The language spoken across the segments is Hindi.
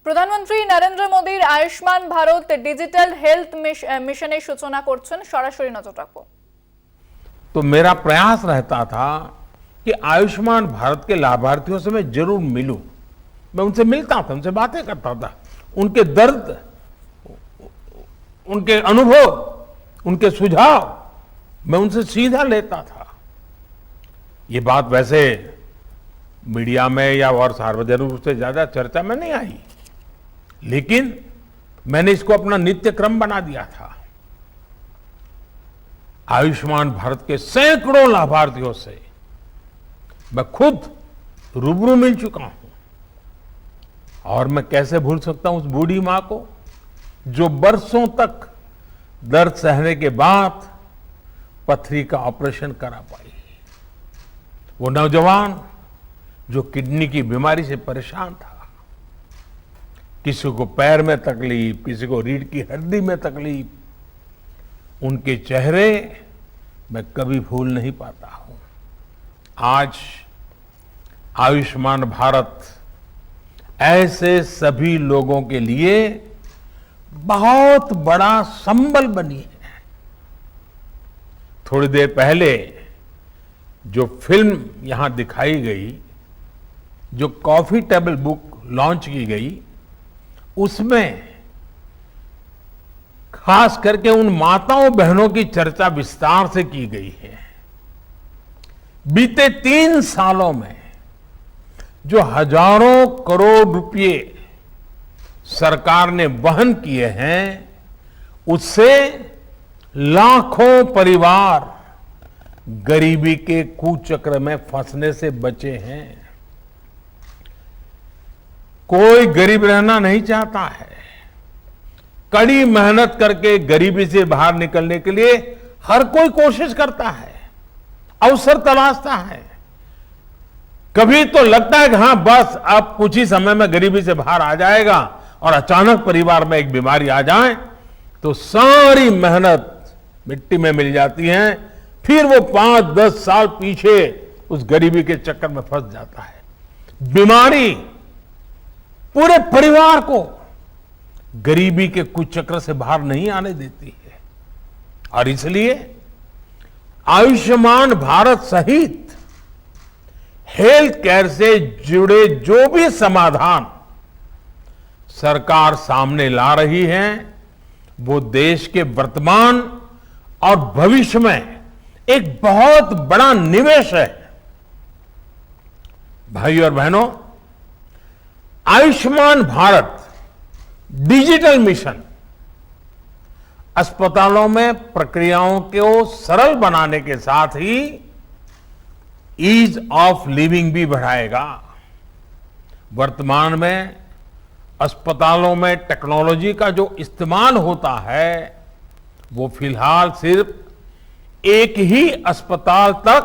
প্রধানমন্ত্রী নরেন্দ্র মোদীর আয়ুষ্মান ভারত ডিजिटल हेल्थ मिशনের সূচনা করছেন। সরাসরি নজর রাখবো। तो मेरा प्रयास रहता था कि आयुष्मान भारत के लाभार्थियों से मैं जरूर मिलूं। मैं उनसे मिलता था, उनसे बातें करता था, उनके दर्द, उनके अनुभव, उनके सुझाव मैं उनसे सीधा लेता था। ये बात वैसे मीडिया में या और सार्वजनिक रूप से ज्यादा चर्चा में नहीं आई, लेकिन मैंने इसको अपना नित्य क्रम बना दिया था। आयुष्मान भारत के सैकड़ों लाभार्थियों से मैं खुद रूबरू मिल चुका हूं और मैं कैसे भूल सकता हूं उस बूढ़ी मां को जो बरसों तक दर्द सहने के बाद पथरी का ऑपरेशन करा पाई, वो नौजवान जो किडनी की बीमारी से परेशान था, किसी को पैर में तकलीफ, किसी को रीढ़ की हड्डी में तकलीफ, उनके चेहरे मैं कभी भूल नहीं पाता हूं। आज आयुष्मान भारत ऐसे सभी लोगों के लिए बहुत बड़ा संबल बनी है। थोड़ी देर पहले जो फिल्म यहां दिखाई गई, जो कॉफी टेबल बुक लॉन्च की गई, उसमें खास करके उन माताओं बहनों की चर्चा विस्तार से की गई है। बीते 3 सालों में जो हजारों करोड़ रुपए सरकार ने वहन किए हैं, उससे लाखों परिवार गरीबी के कुचक्र में फंसने से बचे हैं। कोई गरीब रहना नहीं चाहता है। कड़ी मेहनत करके गरीबी से बाहर निकलने के लिए हर कोई कोशिश करता है, अवसर तलाशता है। कभी तो लगता है कि हाँ बस अब कुछ ही समय में गरीबी से बाहर आ जाएगा, और अचानक परिवार में एक बीमारी आ जाए तो सारी मेहनत मिट्टी में मिल जाती है। फिर वो 5-10 साल पीछे उस गरीबी के चक्कर में फंस जाता है। बीमारी पूरे परिवार को गरीबी के कुचक्र से बाहर नहीं आने देती है, और इसलिए आयुष्मान भारत सहित हेल्थ केयर से जुड़े जो भी समाधान सरकार सामने ला रही है, वो देश के वर्तमान और भविष्य में एक बहुत बड़ा निवेश है। भाई और बहनों, आयुष्मान भारत डिजिटल मिशन अस्पतालों में प्रक्रियाओं को सरल बनाने के साथ ही ईज ऑफ लिविंग भी बढ़ाएगा। वर्तमान में अस्पतालों में टेक्नोलॉजी का जो इस्तेमाल होता है, वो फिलहाल सिर्फ एक ही अस्पताल तक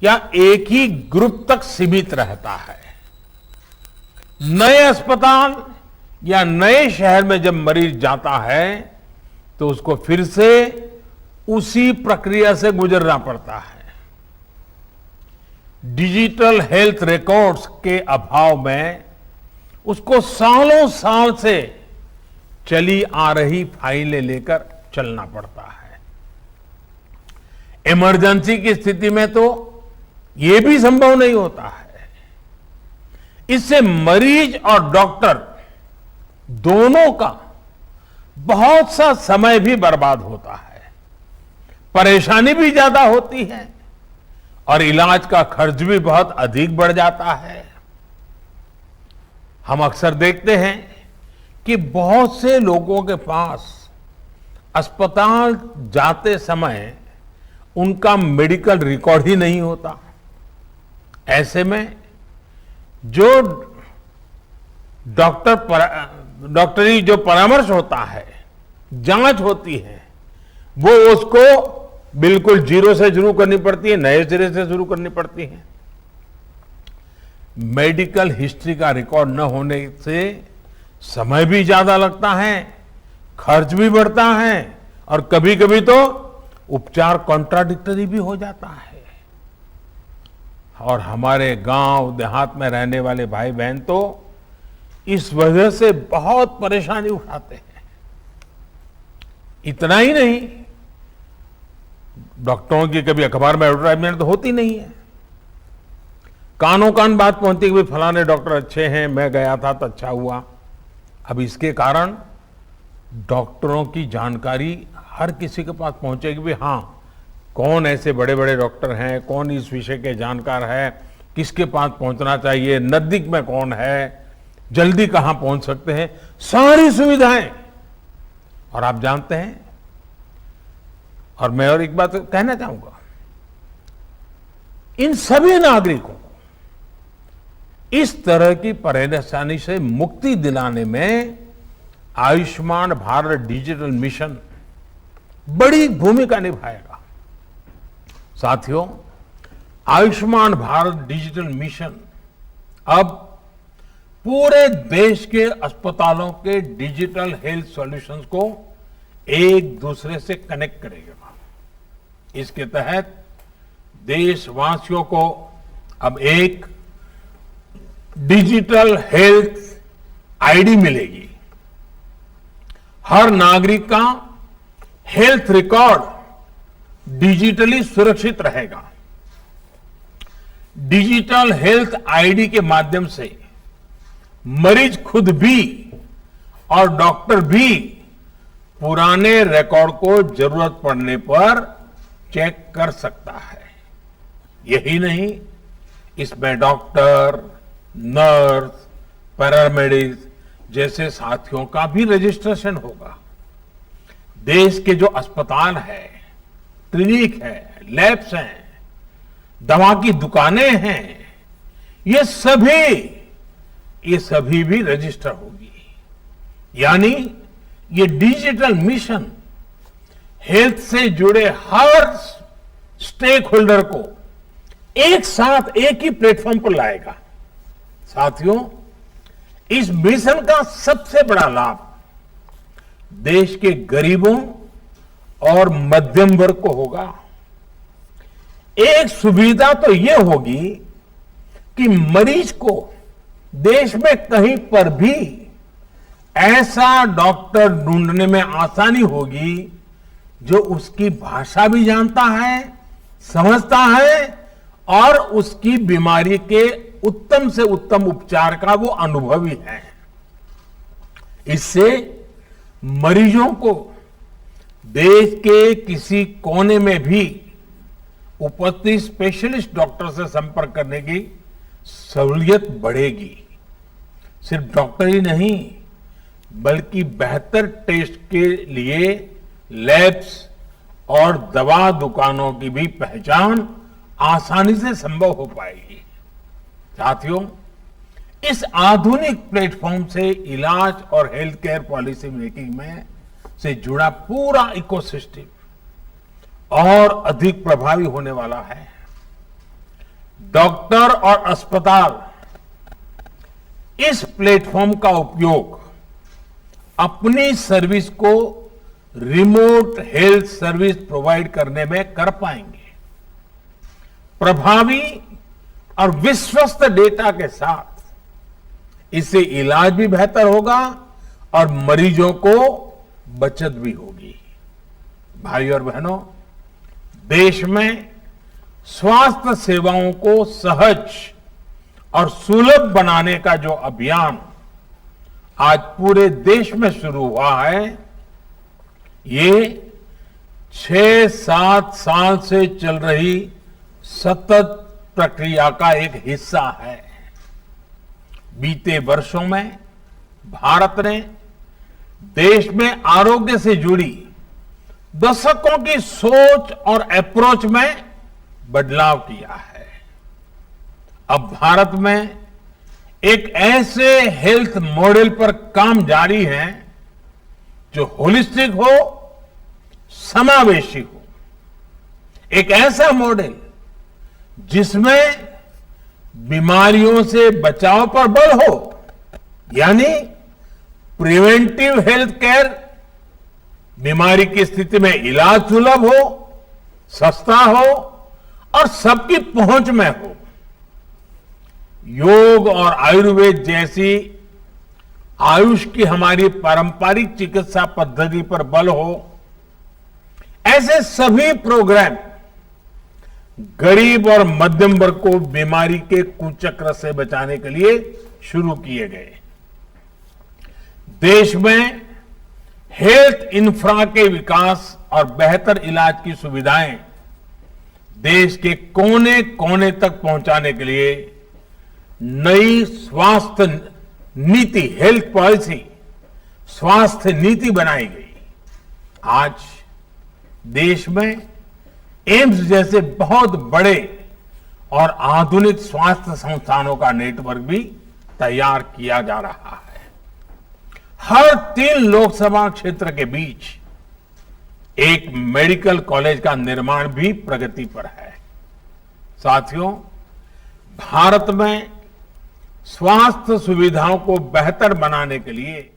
या एक ही ग्रुप तक सीमित रहता है। नए अस्पताल या नए शहर में जब मरीज जाता है तो उसको फिर से उसी प्रक्रिया से गुजरना पड़ता है। डिजिटल हेल्थ रिकॉर्ड्स के अभाव में उसको सालों साल से चली आ रही फाइलें लेकर चलना पड़ता है। इमरजेंसी की स्थिति में तो यह भी संभव नहीं होता है। इससे मरीज और डॉक्टर दोनों का बहुत सा समय भी बर्बाद होता है, परेशानी भी ज्यादा होती है, और इलाज का खर्च भी बहुत अधिक बढ़ जाता है। हम अक्सर देखते हैं कि बहुत से लोगों के पास अस्पताल जाते समय उनका मेडिकल रिकॉर्ड ही नहीं होता। ऐसे में जो डॉक्टरी जो परामर्श होता है, जांच होती है, वो उसको बिल्कुल जीरो से शुरू करनी पड़ती है, नए सिरे से शुरू करनी पड़ती है। मेडिकल हिस्ट्री का रिकॉर्ड न होने से समय भी ज्यादा लगता है, खर्च भी बढ़ता है, और कभी कभी तो उपचार कॉन्ट्राडिक्टरी भी हो जाता है। और हमारे गांव देहात में रहने वाले भाई बहन तो इस वजह से बहुत परेशानी उठाते हैं। इतना ही नहीं, डॉक्टरों की कभी अखबार में एडवर्टाइजमेंट तो होती नहीं है, कानों कान बात पहुंचती कि भाई फलाने डॉक्टर अच्छे हैं, मैं गया था तो अच्छा हुआ। अब इसके कारण डॉक्टरों की जानकारी हर किसी के पास पहुंचेगी भी, हाँ कौन ऐसे बड़े बड़े डॉक्टर हैं, कौन इस विषय के जानकार है, किसके पास पहुंचना चाहिए, नजदीक में कौन है, जल्दी कहां पहुंच सकते हैं, सारी सुविधाएं। और आप जानते हैं, और मैं और एक बात कहना चाहूंगा, इन सभी नागरिकों को इस तरह की परेशानी से मुक्ति दिलाने में आयुष्मान भारत डिजिटल मिशन बड़ी भूमिका निभाएगा। साथियों, आयुष्मान भारत डिजिटल मिशन अब पूरे देश के अस्पतालों के डिजिटल हेल्थ सॉल्यूशंस को एक दूसरे से कनेक्ट करेगा। इसके तहत देशवासियों को अब एक डिजिटल हेल्थ आईडी मिलेगी। हर नागरिक का हेल्थ रिकॉर्ड डिजिटली सुरक्षित रहेगा। डिजिटल हेल्थ आईडी के माध्यम से मरीज खुद भी और डॉक्टर भी पुराने रिकॉर्ड को जरूरत पड़ने पर चेक कर सकता है। यही नहीं, इसमें डॉक्टर, नर्स, पैरामेडिक्स जैसे साथियों का भी रजिस्ट्रेशन होगा। देश के जो अस्पताल है, क्लिनिक है, लैब्स हैं, दवा की दुकानें हैं, ये सभी भी रजिस्टर होगी। यानी ये डिजिटल मिशन हेल्थ से जुड़े हर स्टेक होल्डर को एक साथ एक ही प्लेटफॉर्म पर लाएगा। साथियों, इस मिशन का सबसे बड़ा लाभ देश के गरीबों और मध्यम वर्ग को होगा। एक सुविधा तो यह होगी कि मरीज को देश में कहीं पर भी ऐसा डॉक्टर ढूंढने में आसानी होगी जो उसकी भाषा भी जानता है, समझता है और उसकी बीमारी के उत्तम से उत्तम उपचार का वो अनुभवी है। इससे मरीजों को देश के किसी कोने में भी उपस्थित स्पेशलिस्ट डॉक्टर से संपर्क करने की सहूलियत बढ़ेगी। सिर्फ डॉक्टर ही नहीं, बल्कि बेहतर टेस्ट के लिए लैब्स और दवा दुकानों की भी पहचान आसानी से संभव हो पाएगी। साथियों, इस आधुनिक प्लेटफॉर्म से इलाज और हेल्थ केयर पॉलिसी मेकिंग में से जुड़ा पूरा इकोसिस्टम और अधिक प्रभावी होने वाला है। डॉक्टर और अस्पताल इस प्लेटफॉर्म का उपयोग अपनी सर्विस को रिमोट हेल्थ सर्विस प्रोवाइड करने में कर पाएंगे। प्रभावी और विश्वस्त डेटा के साथ इससे इलाज भी बेहतर होगा और मरीजों को बचत भी होगी। भाई और बहनों, देश में स्वास्थ्य सेवाओं को सहज और सुलभ बनाने का जो अभियान आज पूरे देश में शुरू हुआ है, ये 6-7 साल से चल रही सतत प्रक्रिया का एक हिस्सा है। बीते वर्षों में भारत ने देश में आरोग्य से जुड़ी दशकों की सोच और अप्रोच में बदलाव किया है। अब भारत में एक ऐसे हेल्थ मॉडल पर काम जारी है जो होलिस्टिक हो, समावेशी हो। एक ऐसा मॉडल जिसमें बीमारियों से बचाव पर बल हो, यानी प्रिवेंटिव हेल्थ केयर, बीमारी की स्थिति में इलाज सुलभ हो, सस्ता हो और सबकी पहुंच में हो। योग और आयुर्वेद जैसी आयुष की हमारी पारंपरिक चिकित्सा पद्धति पर बल हो, ऐसे सभी प्रोग्राम गरीब और मध्यम वर्ग को बीमारी के कुचक्र से बचाने के लिए शुरू किए गए। देश में हेल्थ इंफ्रा के विकास और बेहतर इलाज की सुविधाएं देश के कोने कोने तक पहुंचाने के लिए नई स्वास्थ्य नीति, हेल्थ पॉलिसी, स्वास्थ्य नीति बनाई गई। आज देश में एम्स जैसे बहुत बड़े और आधुनिक स्वास्थ्य संस्थानों का नेटवर्क भी तैयार किया जा रहा है। हर 3 लोकसभा क्षेत्र के बीच एक मेडिकल कॉलेज का निर्माण भी प्रगति पर है। साथियों, भारत में स्वास्थ्य सुविधाओं को बेहतर बनाने के लिए